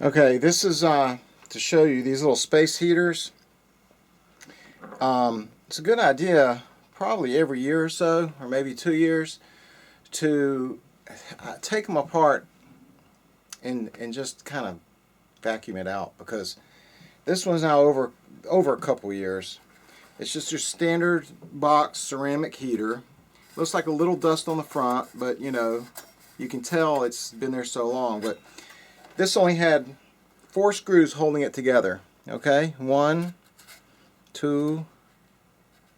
Okay, this is to show you these little space heaters. It's a good idea probably every year or so, or maybe 2 years, to take them apart and just kind of vacuum it out, because this one's now over a couple years. It's just your standard box ceramic heater. Looks like a little dust on the front, but you can tell it's been there so long. But this only had 4 screws holding it together. Okay, 1, 2,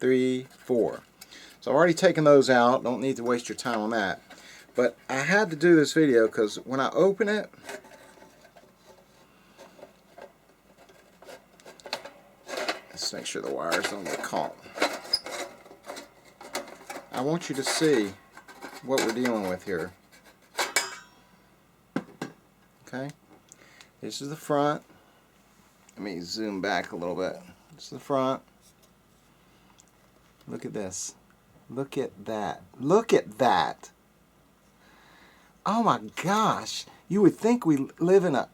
3, 4. So I've already taken those out. Don't need to waste your time on that. But I had to do this video because when I open it, let's make sure the wires don't get caught. I want you to see what we're dealing with here. Okay, this is the front. Let me zoom back a little bit. This is the front. Look at this. Look at that. Look at that. Oh my gosh. You would think we live in a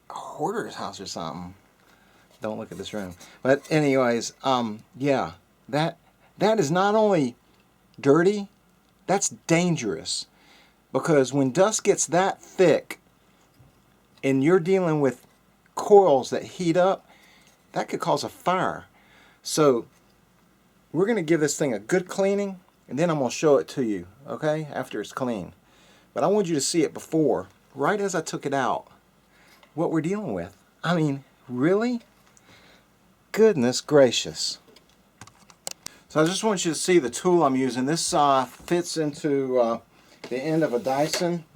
hoarder's house or something. Don't look at this room. But anyways, yeah, that is not only dirty, that's dangerous. Because when dust gets that thick and you're dealing with coils that heat up, that could cause a fire. So we're going to give this thing a good cleaning, and then I'm going to show it to you, okay, after it's clean. But I want you to see it before, right as I took it out, what we're dealing with. I mean, really? Goodness gracious. So I just want you to see the tool I'm using. This fits into the end of a Dyson,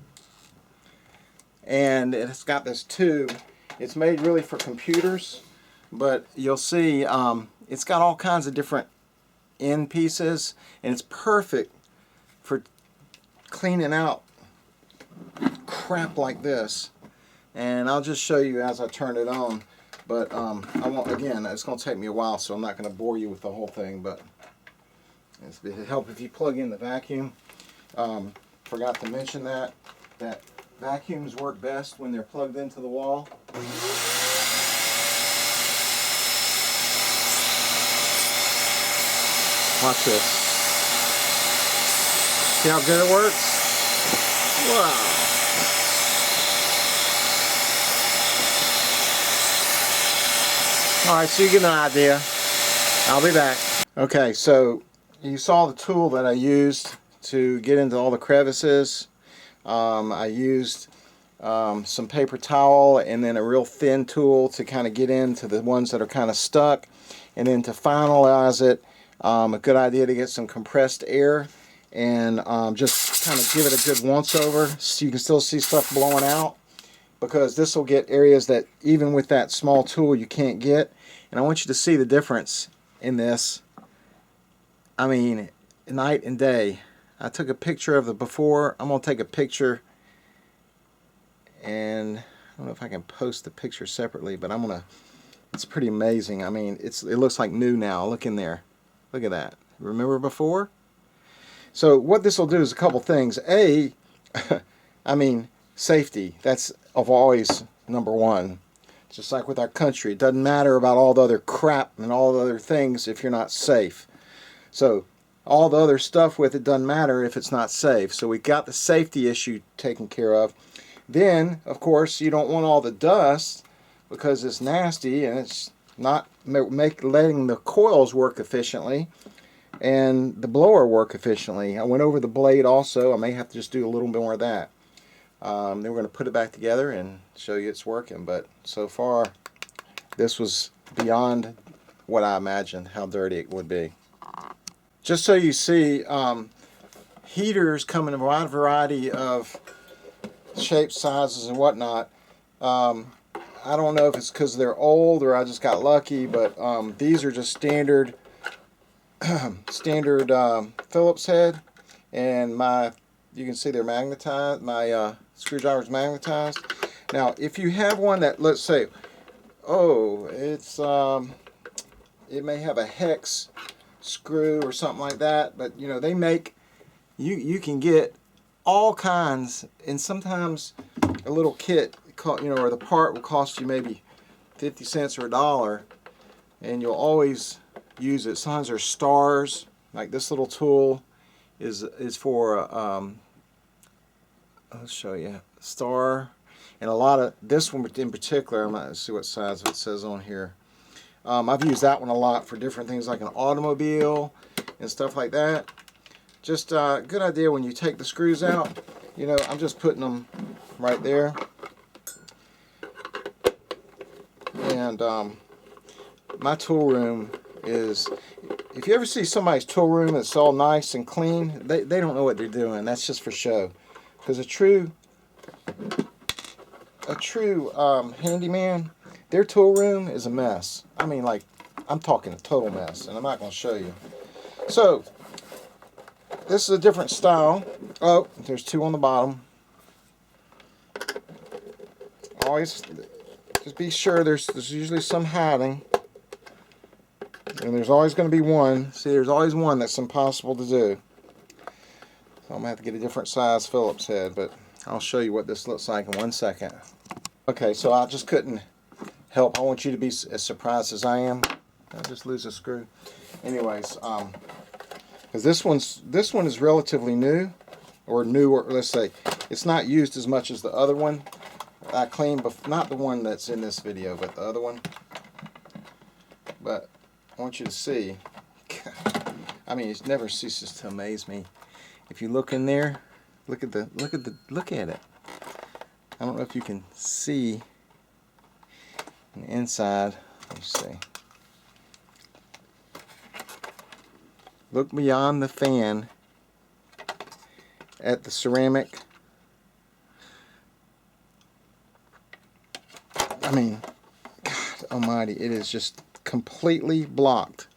and it's got this tube. It's made really for computers, but you'll see it's got all kinds of different end pieces, and it's perfect for cleaning out crap like this. And I'll just show you as I turn it on, but I won't. Again, it's going to take me a while, so I'm not going to bore you with the whole thing, but it'll help if you plug in the vacuum. Forgot to mention that vacuums work best when they're plugged into the wall. Watch this. See how good it works? Wow. Alright, so you get an idea. I'll be back. Okay, so you saw the tool that I used to get into all the crevices. I used some paper towel and then a real thin tool to kind of get into the ones that are kind of stuck. And then to finalize it, a good idea to get some compressed air and just kind of give it a good once over so you can still see stuff blowing out, because this will get areas that even with that small tool you can't get. And I want you to see the difference in this. I mean, night and day. I took a picture of the before. I'm going to take a picture, and I don't know if I can post the picture separately, but it's pretty amazing. I mean, it looks like new now. Look in there. Look at that. Remember before? So what this will do is a couple things. A, I mean, safety. That's always number one. Just like with our country, it doesn't matter about all the other crap and all the other things if you're not safe. So all the other stuff with it doesn't matter if it's not safe. So we got the safety issue taken care of. Then, of course, you don't want all the dust because it's nasty and it's not letting the coils work efficiently and the blower work efficiently. I went over the blade also. I may have to just do a little more of that. Then we're going to put it back together and show you it's working. But so far, this was beyond what I imagined how dirty it would be. Just so you see, heaters come in a wide variety of shapes, sizes, and whatnot. I don't know if it's because they're old or I just got lucky, but these are just standard Phillips head, and you can see they're magnetized. My screwdriver's magnetized. Now, if you have one that, let's say, it may have a hex screw or something like that, but they make, you can get all kinds, and sometimes a little kit or the part will cost you maybe 50 cents or $1, and you'll always use it. Sometimes there's stars, like this little tool is for I'll show you star, and a lot of this one in particular. Let's see what size it says on here. I've used that one a lot for different things like an automobile and stuff like that. Just a good idea when you take the screws out. You know, I'm just putting them right there. And my tool room is, if you ever see somebody's tool room that's all nice and clean, they don't know what they're doing. That's just for show. Because a true handyman, their tool room is a mess. I mean, like, I'm talking a total mess, and I'm not going to show you. So, this is a different style. Oh, there's two on the bottom. Always, just be sure there's usually some hiding. And there's always going to be one. See, there's always one that's impossible to do. So I'm going to have to get a different size Phillips head, but I'll show you what this looks like in 1 second. Okay, so I just couldn't help. I want you to be as surprised as I am. I'll just lose a screw. Anyways, because this one is relatively new, or newer. Let's say it's not used as much as the other one I cleaned, but not the one that's in this video, but the other one. But I want you to see. I mean, it never ceases to amaze me. If you look in there, look at it. I don't know if you can see the inside. Let me see. Look beyond the fan at the ceramic. I mean, God almighty, it is just completely blocked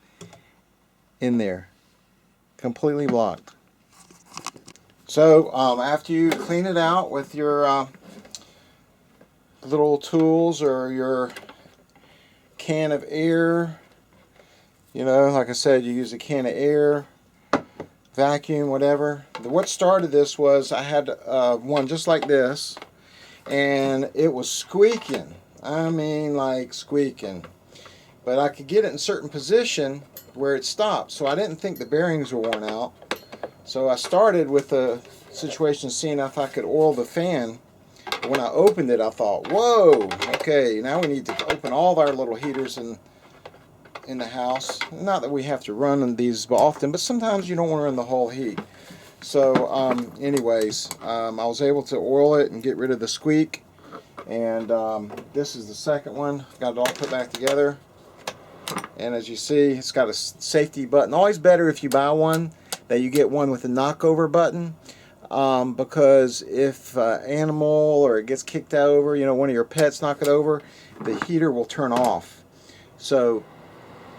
in there. Completely blocked. So, after you clean it out with your little tools or your can of air, you know, like I said, you use a can of air, vacuum, whatever. What started this was I had one just like this, and it was squeaking. I mean, like squeaking. But I could get it in a certain position where it stopped, so I didn't think the bearings were worn out. So I started with a situation seeing if I could oil the fan. But when I opened it, I thought, whoa, okay, now we need to open all of our little heaters in the house. Not that we have to run these often, but sometimes you don't want to run the whole heat. So anyways, I was able to oil it and get rid of the squeak. And this is the second one. Got it all put back together. And as you see, it's got a safety button. Always better if you buy one that you get one with a knockover button, because if animal or it gets kicked over, you know, one of your pets knock it over, the heater will turn off. So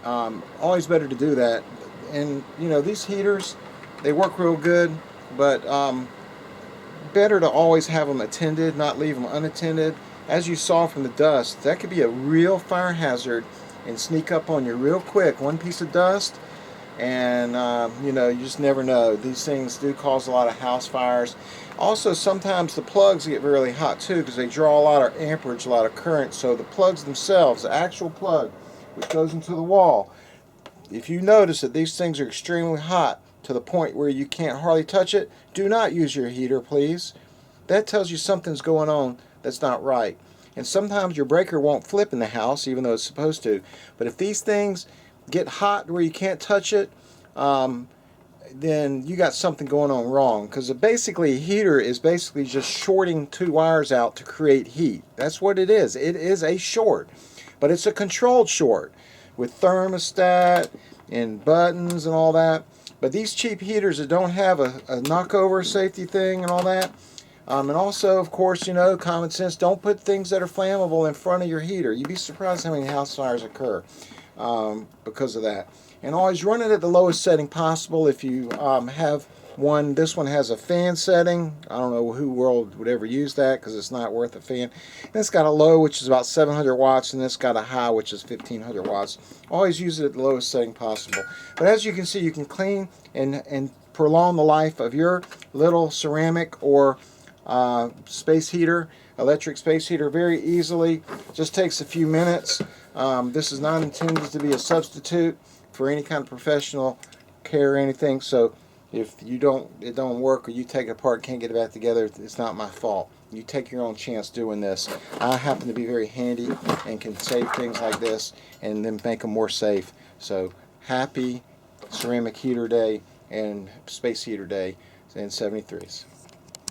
always better to do that. And you know, these heaters, they work real good, but better to always have them attended, not leave them unattended. As you saw from the dust, that could be a real fire hazard and sneak up on you real quick. One piece of dust, and you know, you just never know. These things do cause a lot of house fires. Also, sometimes the plugs get really hot too, because they draw a lot of amperage, a lot of current. So the plugs themselves, the actual plug which goes into the wall, if you notice that these things are extremely hot to the point where you can't hardly touch it, do not use your heater, please. That tells you something's going on that's not right. And sometimes your breaker won't flip in the house, even though it's supposed to. But if these things get hot where you can't touch it, then you got something going on wrong. Because basically, a heater is basically just shorting two wires out to create heat. That's what it is. It is a short. But it's a controlled short with thermostat and buttons and all that. But these cheap heaters that don't have a knockover safety thing and all that, and also, of course, you know, common sense, don't put things that are flammable in front of your heater. You'd be surprised how many house fires occur because of that. And always run it at the lowest setting possible. If you have one, this one has a fan setting. I don't know who world would ever use that, because it's not worth a fan. And it's got a low, which is about 700 watts, and it's got a high, which is 1500 watts. Always use it at the lowest setting possible. But as you can see, you can clean and prolong the life of your little ceramic or space heater electric space heater very easily. Just takes a few minutes. This is not intended to be a substitute for any kind of professional care or anything. So if it don't work, or you take it apart, can't get it back together, it's not my fault. You take your own chance doing this. I happen to be very handy and can save things like this and then make them more safe. So happy ceramic heater day and space heater day in 73s.